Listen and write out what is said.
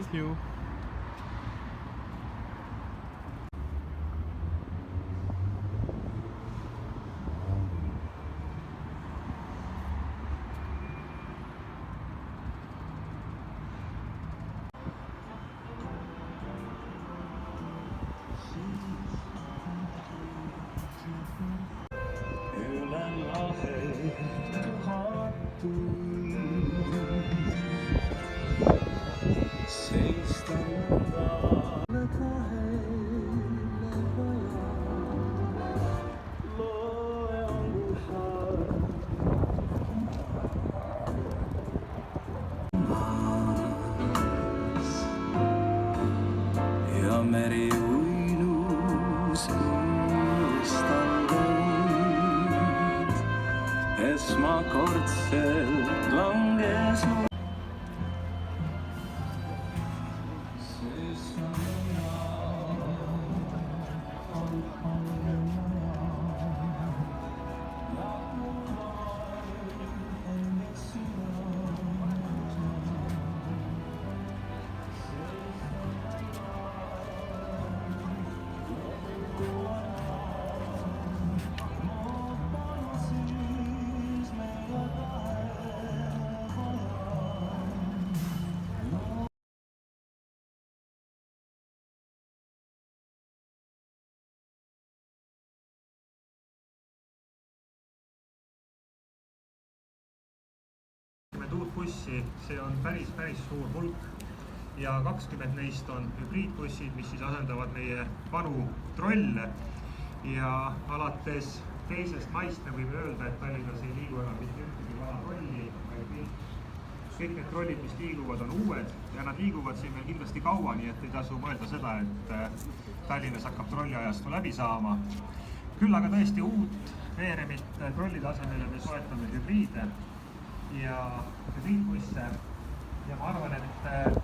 Thank you. Ja meri uinus unustanud, esmakordselt langes uut bussi, see on päris suur hulk ja 20 neist on hübriidbussid, mis siis asendavad meie vanu trolle. Ja alates 2. maist me võime öelda, et Tallinnas ei liigu enam mitte ühtegi vana trolli, vaid kõik need trollid, mis liiguvad, on uued ja nad liiguvad siin veel kindlasti kaua, nii et ei tasu mõelda seda, et Tallinnas hakkab trolliajastu läbi saama. Küll aga tõesti uut veeremit trollide asemele me soetame hübriide ja hübriidbusse ja ma arvan, et